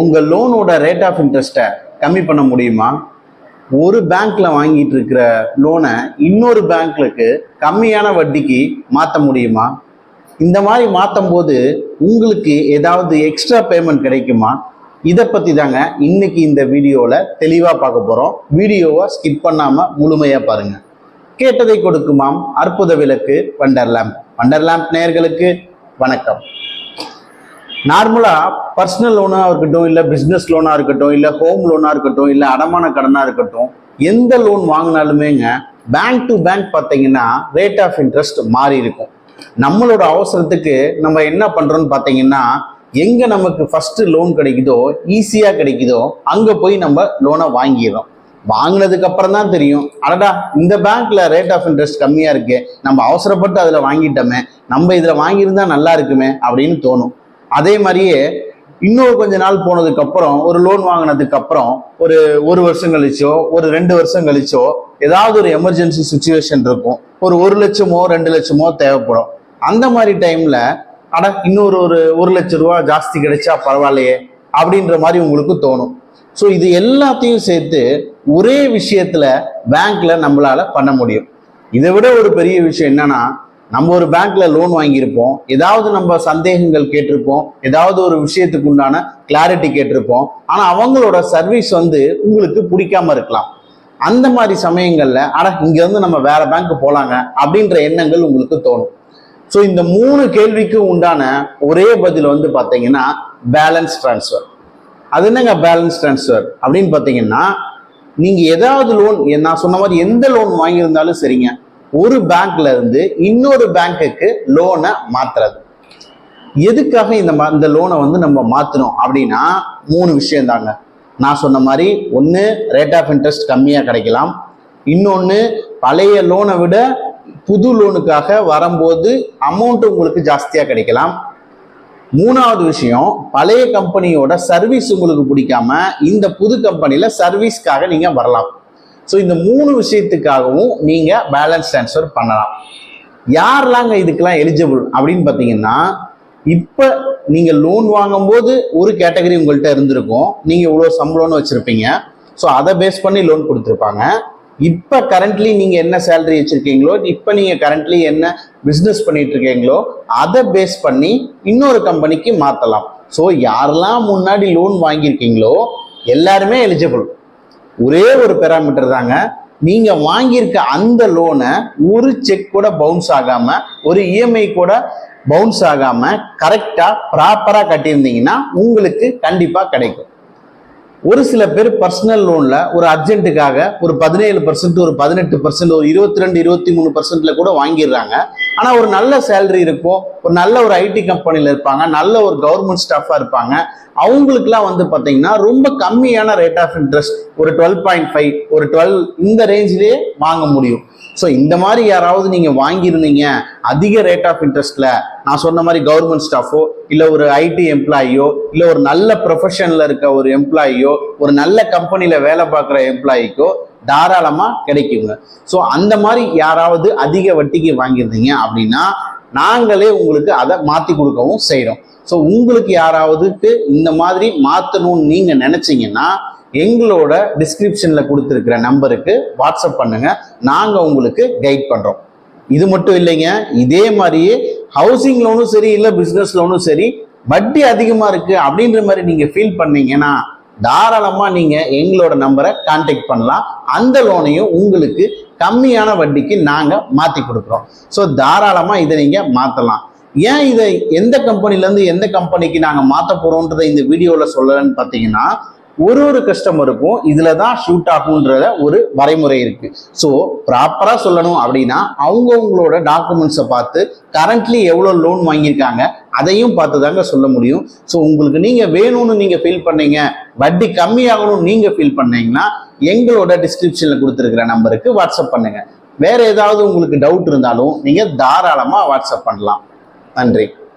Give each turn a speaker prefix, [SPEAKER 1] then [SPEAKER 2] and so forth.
[SPEAKER 1] உங்கள் லோனோட rate of இன்ட்ரெஸ்ட்டை கம்மி பண்ண முடியுமா? ஒரு பேங்க்ல வாங்கிட்டு இருக்கிற லோனை இன்னொரு பேங்க்லுக்கு கம்மியான வட்டிக்கு மாற்ற முடியுமா? இந்த மாதிரி மாற்றும் போது உங்களுக்கு ஏதாவது எக்ஸ்ட்ரா பேமெண்ட் கிடைக்குமா? இதை பற்றி தாங்க இன்னைக்கு இந்த வீடியோவில் தெளிவாக பார்க்க போகிறோம். வீடியோவை ஸ்கிப் பண்ணாமல் முழுமையாக பாருங்கள். கேட்டதை கொடுக்குமாம் அற்புத விளக்கு வண்டர்லேம்ப் நேயர்களுக்கு வணக்கம். நார்மலாக பர்சனல் லோனாக இருக்கட்டும், இல்லை பிஸ்னஸ் லோனாக இருக்கட்டும், இல்லை ஹோம் லோனாக இருக்கட்டும், இல்லை அடமான கடனாக இருக்கட்டும், எந்த லோன் வாங்கினாலுமேங்க பேங்க் டு பேங்க் பார்த்தீங்கன்னா ரேட் ஆஃப் இன்ட்ரெஸ்ட் மாறி இருக்கும். நம்மளோட அவசரத்துக்கு நம்ம என்ன பண்ணுறோன்னு பார்த்தீங்கன்னா, எங்கே நமக்கு ஃபஸ்ட்டு லோன் கிடைக்குதோ, ஈஸியாக கிடைக்குதோ, அங்கே போய் நம்ம லோனை வாங்கிடுறோம். வாங்கினதுக்கு அப்புறம் தான் தெரியும், அடடா இந்த பேங்க்ல ரேட் ஆஃப் இன்ட்ரெஸ்ட் கம்மியாக இருக்கு, நம்ம அவசரப்பட்டு அதில் வாங்கிட்டோமே, நம்ம இதில் வாங்கியிருந்தா நல்லா இருக்குமே அப்படின்னு தோணும். அதே மாதிரியே இன்னொரு கொஞ்ச நாள் போனதுக்கு அப்புறம், ஒரு லோன் வாங்கினதுக்கு அப்புறம் ஒரு வருஷம் கழிச்சோ, ஒரு 2 வருஷம் கழிச்சோ ஏதாவது ஒரு எமர்ஜென்சி சுச்சுவேஷன் இருக்கும். ஒரு 1 லட்சமோ 2 லட்சமோ தேவைப்படும். அந்த மாதிரி டைம்ல இன்னொரு ஒரு 1 லட்ச ரூபா ஜாஸ்தி கிடைச்சா பரவாயில்லையே அப்படின்ற மாதிரி உங்களுக்கு தோணும். ஸோ இது எல்லாத்தையும் சேர்த்து ஒரே விஷயத்துல பேங்க்ல நம்மளால பண்ண முடியும். இதை விட ஒரு பெரிய விஷயம் என்னன்னா, நம்ம ஒரு பேங்க்ல லோன் வாங்கியிருப்போம், ஏதாவது நம்ம சந்தேகங்கள் கேட்டிருப்போம், ஏதாவது ஒரு விஷயத்துக்கு உண்டான கிளாரிட்டி கேட்டிருப்போம். ஆனா அவங்களோட சர்வீஸ் உங்களுக்கு பிடிக்காம இருக்கலாம். அந்த மாதிரி சமயங்கள்ல இங்க நம்ம வேற பேங்க் போலாங்க அப்படின்ற எண்ணங்கள் உங்களுக்கு தோணும். ஸோ இந்த 3 கேள்விக்கு உண்டான ஒரே பதில் பாத்தீங்கன்னா பேலன்ஸ் டிரான்ஸ்ஃபர். அது என்னங்க பேலன்ஸ் டிரான்ஸ்ஃபர் அப்படின்னு பார்த்தீங்கன்னா, நீங்க ஏதாவது லோன், நான் சொன்ன மாதிரி எந்த லோன் வாங்கியிருந்தாலும் சரிங்க, ஒரு பேங்க்ல இருந்து இன்னொரு பேங்க்குக்கு லோனை மாத்துறது. எதுக்காக இந்த லோனை நம்ம மாத்தணும் அப்படின்னா 3 விஷயம் தாங்க. நான் சொன்ன மாதிரி, ஒன்று ரேட் ஆஃப் இன்ட்ரெஸ்ட் கம்மியாக கிடைக்கலாம், இன்னொன்று பழைய லோனை விட புது லோனுக்காக வரும்போது அமௌண்ட் உங்களுக்கு ஜாஸ்தியாக கிடைக்கலாம், 3வது விஷயம் பழைய கம்பெனியோட சர்வீஸ் உங்களுக்கு பிடிக்காம இந்த புது கம்பெனியில சர்வீஸ்க்காக நீங்க வரலாம். ஸோ இந்த 3 விஷயத்துக்காகவும் நீங்க பேலன்ஸ் டிரான்ஸ்ஃபர் பண்ணலாம். யாரெல்லாங்க இதுக்கெல்லாம் எலிஜிபிள் அப்படின்னு பார்த்தீங்கன்னா, இப்போ நீங்க லோன் வாங்கும்போது ஒரு கேட்டகரி உங்கள்கிட்ட இருந்திருக்கும், நீங்க இவ்வளோ சம்பளம்னு வச்சிருப்பீங்க, ஸோ அதை பேஸ் பண்ணி லோன் கொடுத்துருப்பாங்க. இப்போ கரண்ட்லி நீங்க என்ன சேலரி வச்சிருக்கீங்களோ, இப்போ நீங்க கரண்ட்லி என்ன பிஸ்னஸ் பண்ணிட்டு இருக்கீங்களோ, அதை பேஸ் பண்ணி இன்னொரு கம்பெனிக்கு மாற்றலாம். ஸோ யாரெல்லாம் முன்னாடி லோன் வாங்கியிருக்கீங்களோ எல்லாருமே எலிஜிபிள். ஒரே ஒரு பேராமீட்டர் தாங்க, நீங்க வாங்கியிருக்க அந்த லோனை ஒரு செக் கூட பவுன்ஸ் ஆகாம, ஒரு இஎம்ஐ கூட பவுன்ஸ் ஆகாம கரெக்டா ப்ராப்பரா கட்டியிருந்தீங்கன்னா உங்களுக்கு கண்டிப்பா கிடைக்கும். ஒரு சில பேர் பர்சனல் லோன்ல ஒரு அர்ஜென்ட்டுக்காக ஒரு 17%, ஒரு 18%, ஒரு 22-23% கூட வாங்கிடுறாங்க. ஆனா ஒரு நல்ல சேலரி இருக்கும், ஒரு நல்ல ஒரு ஐடி கம்பெனில இருப்பாங்க, நல்ல ஒரு கவர்மெண்ட் ஸ்டாஃபா இருப்பாங்க. அவங்களுக்குலாம் பாத்தீங்கன்னா ரொம்ப கம்மியான ரேட் ஆஃப் இன்ட்ரெஸ்ட், ஒரு 12.5, ஒரு 12 இந்த ரேஞ்சிலேயே வாங்க முடியும். ஸோ இந்த மாதிரி யாராவது நீங்க வாங்கியிருந்தீங்க அதிக ரேட் ஆஃப் இன்ட்ரெஸ்ட்ல, நான் சொன்ன மாதிரி கவர்மெண்ட் ஸ்டாஃபோ, இல்லை ஒரு ஐடி எம்ப்ளாயியோ, இல்லை ஒரு நல்ல ப்ரொஃபஷன்ல இருக்க ஒரு எம்ப்ளாயியோ, ஒரு நல்ல கம்பெனியில வேலை பார்க்குற எம்ப்ளாயிக்கோ தாராளமா கிடைக்குங்க. ஸோ அந்த மாதிரி யாராவது அதிக வட்டிக்கு வாங்கியிருந்தீங்க அப்படின்னா நாங்களே உங்களுக்கு அதை மாற்றி கொடுக்கவும் செய்கிறோம். ஸோ உங்களுக்கு யாராவதுக்கு இந்த மாதிரி மாற்றணும்னு நீங்க நினைச்சீங்கன்னா எங்களோட டிஸ்கிரிப்ஷன்ல கொடுத்துருக்கிற நம்பருக்கு வாட்ஸ்அப் பண்ணுங்க, நாங்க உங்களுக்கு கைட் பண்றோம். இது மட்டும் இல்லைங்க, இதே மாதிரியே ஹவுசிங் லோனும் சரி, இல்லை பிசினஸ் லோனும் சரி, வட்டி அதிகமா இருக்கு அப்படின்ற மாதிரி நீங்க ஃபீல் பண்ணீங்கன்னா தாராளமா நீங்க எங்களோட நம்பரை கான்டாக்ட் பண்ணலாம். அந்த லோனையும் உங்களுக்கு கம்மியான வட்டிக்கு நாங்க மாத்தி கொடுக்குறோம். ஸோ தாராளமா இதை நீங்க மாத்தலாம். ஏன் இதை எந்த கம்பெனில இருந்து எந்த கம்பெனிக்கு நாங்க மாத்த போறோம்ன்றதை இந்த வீடியோல சொல்லலன்னு பாத்தீங்கன்னா, ஒரு கஸ்டமருக்கும் இதுல தான் ஷூட் ஆகும்ன்றத ஒரு வரைமுறை இருக்கு. ஸோ ப்ராப்பரா சொல்லணும் அப்படின்னா அவங்கவுங்களோட டாக்குமெண்ட்ஸை பார்த்து கரண்ட்லி எவ்வளோ லோன் வாங்கியிருக்காங்க அதையும் பார்த்து தாங்க சொல்ல முடியும். ஸோ உங்களுக்கு நீங்க வேணும்னு நீங்க ஃபீல் பண்ணீங்க, வட்டி கம்மியாகணும்னு நீங்க ஃபீல் பண்ணீங்கன்னா எங்களோட டிஸ்கிரிப்ஷன்ல கொடுத்துருக்கிற நம்பருக்கு வாட்ஸ்அப் பண்ணுங்க. வேற ஏதாவது உங்களுக்கு டவுட் இருந்தாலும் நீங்க தாராளமா வாட்ஸ்அப் பண்ணலாம். நன்றி.